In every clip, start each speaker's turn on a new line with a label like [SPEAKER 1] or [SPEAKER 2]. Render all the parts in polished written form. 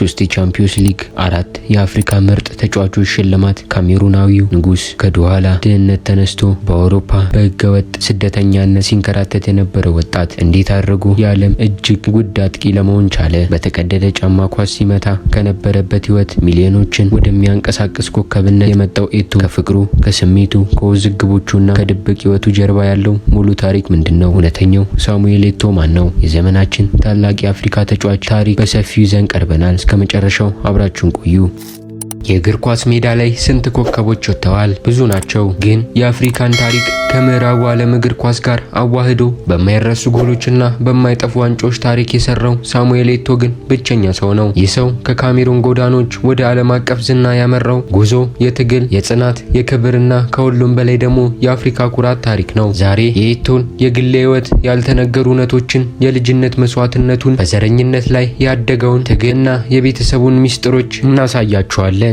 [SPEAKER 1] 3 የቻምፒዮንስ ሊግ፣ 4 የአፍሪካ ምርጥ ተጫዋቾች ሽልማት። ካሜሩናዊው ንጉስ ከዱኋላ ድህነት ተነስቶ በአውሮፓ በህገወጥ ስደተኛነት ሲንከራተት የነበረ ወጣት እንዴት አድርጎ የዓለም እጅግ ውድ አጥቂ ለመሆን ቻለ? በተቀደደ ጫማ ኳስ ሲመታ ከነበረበት ህይወት ሚሊዮኖችን ወደሚያንቀሳቅስ ኮከብነት የመጣው ኤቶ ከፍቅሩ፣ ከስሜቱ፣ ከውዝግቦቹና ከድብቅ ህይወቱ ጀርባ ያለው ሙሉ ታሪክ ምንድነው? እውነተኛው ሳሙኤል ኤቶ ማን ነው? የዘመናችን ታላቅ የአፍሪካ ተጫዋች ታሪክ በሰፊው ይዘን ቀርበናል። እስከ መጨረሻው አብራችሁን ቆዩ። የእግር ኳስ ሜዳ ላይ ስንት ኮከቦች ወጥተዋል? ብዙ ናቸው። ግን የአፍሪካን ታሪክ ከምዕራቡ ዓለም እግር ኳስ ጋር አዋህዶ በማይረሱ ጎሎችና በማይጠፉ ዋንጫዎች ታሪክ የሰራው ሳሙኤል ኤቶ ግን ብቸኛ ሰው ነው። ይህ ሰው ከካሜሩን ጎዳኖች ወደ ዓለም አቀፍ ዝና ያመራው ጉዞ የትግል፣ የጽናት፣ የክብርና ከሁሉም በላይ ደግሞ የአፍሪካ ኩራት ታሪክ ነው። ዛሬ የኤቶን የግል ህይወት፣ ያልተነገሩ እውነቶችን፣ የልጅነት መስዋዕትነቱን፣ በዘረኝነት ላይ ያደገውን ትግልና የቤተሰቡን ሚስጥሮች እናሳያቸዋለን።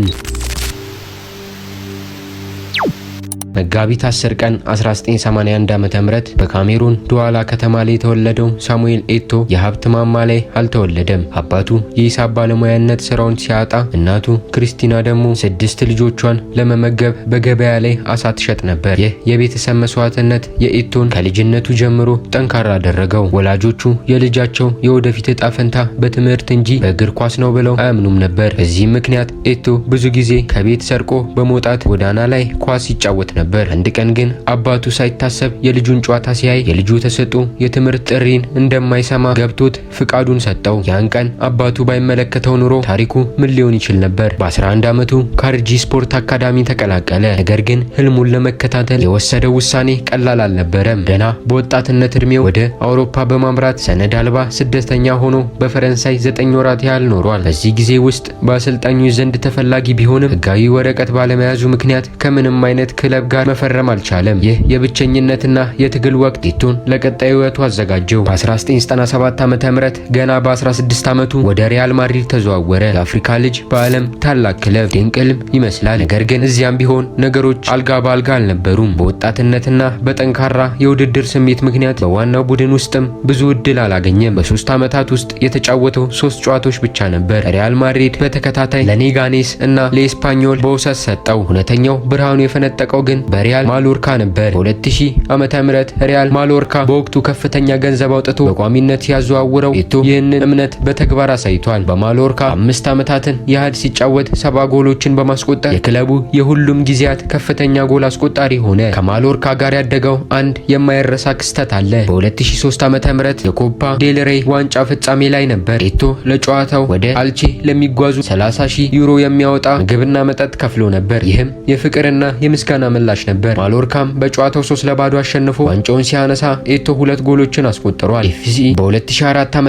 [SPEAKER 1] መጋቢት 10 ቀን 1981 ዓ.ም በካሜሩን ዱዋላ ከተማ ላይ የተወለደው ሳሙኤል ኤቶ የሀብት ማማ ላይ አልተወለደም። አባቱ የሂሳብ ባለሙያነት ስራውን ሲያጣ፣ እናቱ ክሪስቲና ደግሞ 6 ልጆቿን ለመመገብ በገበያ ላይ አሳ ትሸጥ ነበር። ይህ የቤተሰብ መስዋዕትነት የኤቶን ከልጅነቱ ጀምሮ ጠንካራ አደረገው። ወላጆቹ የልጃቸው የወደፊት እጣ ፈንታ በትምህርት እንጂ በእግር ኳስ ነው ብለው አያምኑም ነበር። በዚህም ምክንያት ኤቶ ብዙ ጊዜ ከቤት ሰርቆ በመውጣት ጎዳና ላይ ኳስ ይጫወት ነበር። አንድ ቀን ግን አባቱ ሳይታሰብ የልጁን ጨዋታ ሲያይ የልጁ ተሰጥኦ የትምህርት ጥሪን እንደማይሰማ ገብቶት ፍቃዱን ሰጠው። ያን ቀን አባቱ ባይመለከተው ኑሮ ታሪኩ ምን ሊሆን ይችል ነበር? በ11 ዓመቱ ካርጂ ስፖርት አካዳሚ ተቀላቀለ። ነገር ግን ህልሙን ለመከታተል የወሰደው ውሳኔ ቀላል አልነበረም። ገና በወጣትነት እድሜው ወደ አውሮፓ በማምራት ሰነድ አልባ ስደተኛ ሆኖ በፈረንሳይ 9 ወራት ያህል ኖሯል። በዚህ ጊዜ ውስጥ በአሰልጣኞች ዘንድ ተፈላጊ ቢሆንም ህጋዊ ወረቀት ባለመያዙ ምክንያት ከምንም አይነት ክለብ ጋር መፈረም አልቻለም። ይህ የብቸኝነትና የትግል ወቅት ኤቶን ለቀጣዩ ህይወቱ አዘጋጀው። በ1997 ዓ.ም ገና በ16 ዓመቱ ወደ ሪያል ማድሪድ ተዘዋወረ። የአፍሪካ ልጅ በዓለም ታላቅ ክለብ ድንቅ ህልም ይመስላል። ነገር ግን እዚያም ቢሆን ነገሮች አልጋ በአልጋ አልነበሩም። በወጣትነትና በጠንካራ የውድድር ስሜት ምክንያት በዋናው ቡድን ውስጥም ብዙ እድል አላገኘም። በ3 ዓመታት ውስጥ የተጫወተው 3 ጨዋታዎች ብቻ ነበር። ሪያል ማድሪድ በተከታታይ ለኔጋኔስ እና ለኤስፓኞል በውሰት ሰጠው። እውነተኛው ብርሃኑ የፈነጠቀው ግን በሪያል ማሎርካ ነበር። በ2000 ዓመተ ምህረት ሪያል ማሎርካ በወቅቱ ከፍተኛ ገንዘብ አውጥቶ በቋሚነት ሲያዘዋውረው ኤቶ ይህንን እምነት በተግባር አሳይቷል። በማሎርካ 5 ዓመታትን ያህል ሲጫወት 70 ጎሎችን በማስቆጠር የክለቡ የሁሉም ጊዜያት ከፍተኛ ጎል አስቆጣሪ ሆነ። ከማሎርካ ጋር ያደገው አንድ የማይረሳ ክስተት አለ። በ2003 ዓመተ ምህረት የኮፓ ዴል ሬይ ዋንጫ ፍጻሜ ላይ ነበር። ኤቶ ለጨዋታው ወደ አልቼ ለሚጓዙ 30,000 ዩሮ የሚያወጣ ምግብና መጠጥ ከፍሎ ነበር። ይህም የፍቅርና የምስጋና ምላሽ ነበር። ማሎርካም በጨዋታው 3-2 አሸንፎ ዋንጫውን ሲያነሳ ኤቶ 2 ጎሎችን አስቆጥሯል። ኤፍሲ በ2004 ዓ.ም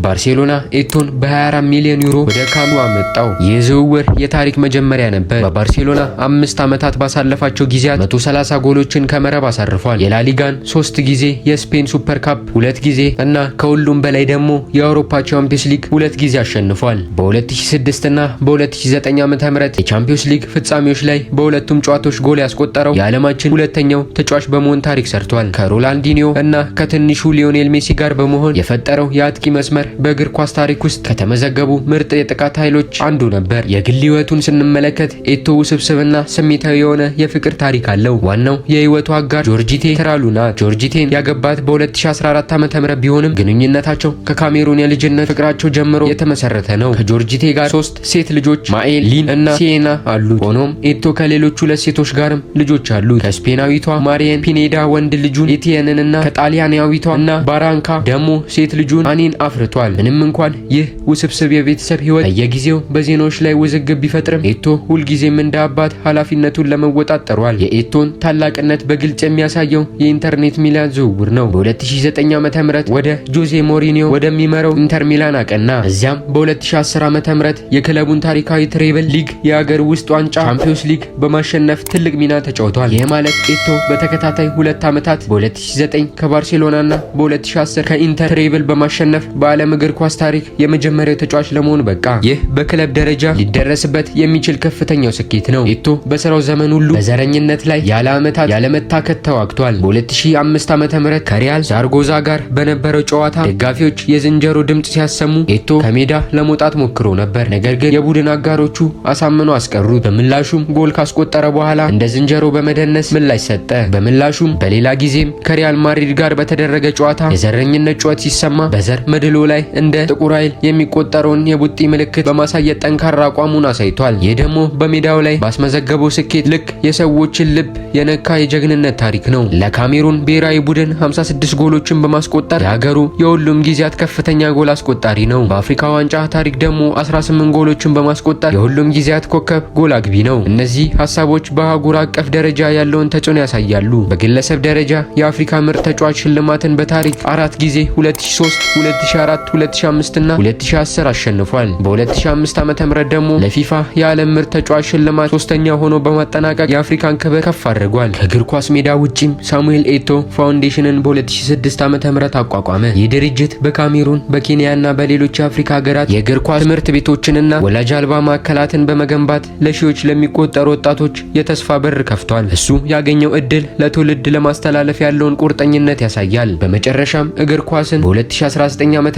[SPEAKER 1] ባርሴሎና ኤቶን በ24 ሚሊዮን ዩሮ ወደ ካምፕ ኑ አመጣው። ይህ ዝውውር የታሪክ መጀመሪያ ነበር። በባርሴሎና 5 ዓመታት ባሳለፋቸው ጊዜያት 130 ጎሎችን ከመረብ አሳርፏል። የላሊጋን 3 ጊዜ፣ የስፔን ሱፐር ካፕ 2 ጊዜ እና ከሁሉም በላይ ደግሞ የአውሮፓ ቻምፒዮንስ ሊግ 2 ጊዜ አሸንፏል። በ2006 እና በ2009 ዓ.ም የቻምፒዮንስ ሊግ ፍጻሜዎች ላይ በሁለቱም ጨዋታዎች ጎል ያስቆጠረው የዓለማችን ሁለተኛው ተጫዋች በመሆን ታሪክ ሰርቷል። ከሮላንዲኒዮ እና ከትንሹ ሊዮኔል ሜሲ ጋር በመሆን የፈጠረው የአጥቂ መስመር በእግር ኳስ ታሪክ ውስጥ ከተመዘገቡ ምርጥ የጥቃት ኃይሎች አንዱ ነበር። የግል ህይወቱን ስንመለከት ኤቶ ውስብስብና ስሜታዊ የሆነ የፍቅር ታሪክ አለው። ዋናው የህይወቱ አጋር ጆርጂቴ ትራሉ ናት። ጆርጂቴን ያገባት በ2014 ዓ.ም ቢሆንም ግንኙነታቸው ከካሜሩን የልጅነት ፍቅራቸው ጀምሮ የተመሰረተ ነው። ከጆርጂቴ ጋር 3 ሴት ልጆች ማኤል፣ ሊን እና ሲኤና አሉት። ሆኖም ኤቶ ከሌሎች 2 ሴቶች ጋርም ልጆች አሉት። ከስፔናዊቷ ማሪየን ፒኔዳ ወንድ ልጁን ኤቲየንን እና ከጣሊያናዊቷ እና ባራንካ ደግሞ ሴት ልጁን አኒን አፍርቷል። ምንም እንኳን ይህ ውስብስብ የቤተሰብ ህይወት በየጊዜው በዜናዎች ላይ ውዝግብ ቢፈጥርም ኤቶ ሁልጊዜም እንደ አባት ኃላፊነቱን ለመወጣት ጥሯል። የኤቶን ታላቅነት በግልጽ የሚያሳየው የኢንተርኔት ሚላን ዝውውር ነው። በ2009 ዓ.ም ወደ ጆዜ ሞሪኒዮ ወደሚመራው ኢንተር ሚላን አቀና። እዚያም በ2010 ዓ.ም የክለቡን ታሪካዊ ትሬብል ሊግ፣ የሀገር ውስጥ ዋንጫ፣ ቻምፒዮንስ ሊግ በማሸነፍ ትልቅ ሚና ተጫውቷል። ይህ ማለት ኤቶ በተከታታይ 2 ዓመታት በ2009 ከባርሴሎናና በ2010 ከኢንተር ትሬብል በማሸነፍ በዓለም እግር ኳስ ታሪክ የመጀመሪያው ተጫዋች ለመሆን በቃ። ይህ በክለብ ደረጃ ሊደረስበት የሚችል ከፍተኛው ስኬት ነው። ኤቶ በስራው ዘመን ሁሉ በዘረኝነት ላይ ያለ ዓመታት ያለመታከት ተዋግቷል። በ2005 ዓ.ም ከሪያል ዛርጎዛ ጋር በነበረው ጨዋታ ደጋፊዎች የዝንጀሮ ድምጽ ሲያሰሙ ኤቶ ከሜዳ ለመውጣት ሞክሮ ነበር። ነገር ግን የቡድን አጋሮቹ አሳምነው አስቀሩት። በምላሹም ጎል ካስቆጠረ በኋላ እንደ ዝንጀሮ በመደነስ ምላሽ ሰጠ። በምላሹም በሌላ ጊዜም ከሪያል ማድሪድ ጋር በተደረገ ጨዋታ የዘረኝነት ጩኸት ሲሰማ በዘር መድሎ ላይ እንደ ጥቁር ኃይል የሚቆጠረውን የቡጢ ምልክት በማሳየት ጠንካራ አቋሙን አሳይቷል። ይህ ደግሞ በሜዳው ላይ ባስመዘገበው ስኬት ልክ የሰዎችን ልብ የነካ የጀግንነት ታሪክ ነው። ለካሜሩን ብሔራዊ ቡድን 56 ጎሎችን በማስቆጠር የሀገሩ የሁሉም ጊዜያት ከፍተኛ ጎል አስቆጣሪ ነው። በአፍሪካ ዋንጫ ታሪክ ደግሞ 18 ጎሎችን በማስቆጠር የሁሉም ጊዜያት ኮከብ ጎል አግቢ ነው። እነዚህ ሀሳቦች በአህጉር አቀፍ ደረጃ ያለውን ተጽዕኖ ያሳያሉ። በግለሰብ ደረጃ የአፍሪካ ምርጥ ተጫዋች ሽልማትን በታሪክ 4 ጊዜ 2003፣ 2004፣ 2005 እና 2010 አሸንፏል። በ2005 ዓ.ም ደግሞ ለፊፋ የዓለም ምርጥ ተጫዋች ሽልማት 3ኛ ሆኖ በማጠናቀቅ የአፍሪካን ክብር ከፍ አድርጓል። ከእግር ኳስ ሜዳ ውጪም ሳሙኤል ኤቶ ፋውንዴሽንን በ2006 ዓ.ም አቋቋመ። ይህ ድርጅት በካሜሩን በኬንያና በሌሎች የአፍሪካ ሀገራት የእግር ኳስ ትምህርት ቤቶችንና ወላጅ አልባ ማዕከላትን በመገንባት ለሺዎች ለሚቆጠሩ ወጣቶች የተስፋ በር ከፍቷል። እሱ ያገኘው እድል ለትውልድ ለማስተላለፍ ያለውን ቁርጠኝነት ያሳያል። በመጨረሻም እግር ኳስን በ2019 ዓ.ም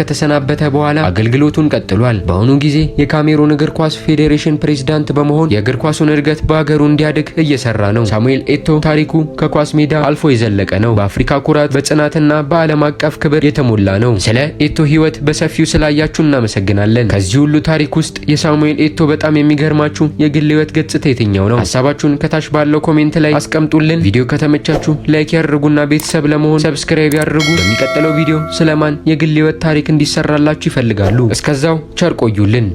[SPEAKER 1] ከተሰናበተ በኋላ አገልግሎቱን ቀጥሏል። በአሁኑ ጊዜ የካሜሩን እግር ኳስ ፌዴሬሽን ፕሬዝዳንት በመሆን የእግር ኳሱን እድገት በሀገሩ እንዲያድግ እየሰራ ነው። ሳሙኤል ኤቶ ታሪኩ ከኳስ ሜዳ አልፎ የዘለቀ ነው። በአፍሪካ ኩራት፣ በጽናትና በዓለም አቀፍ ክብር የተሞላ ነው። ስለ ኤቶ ህይወት በሰፊው ስላያችሁ እናመሰግናለን። ከዚህ ሁሉ ታሪክ ውስጥ የሳሙኤል ኤቶ በጣም የሚገርማችሁ የግል ህይወት ገጽታ የትኛው ነው? ሀሳባችሁን ከታች ባለው ኮሜንት ላይ አስቀምጡልን። ቪዲዮ ከተመቻችሁ ላይክ ያድርጉና ቤተሰብ ለመሆን ሰብስክራይብ ያድርጉ። በሚቀጥለው ቪዲዮ ስለማን የግል ህይወት ታሪክ እንዲሰራላችሁ ይፈልጋሉ? እስከዛው ቸር ቆዩልን።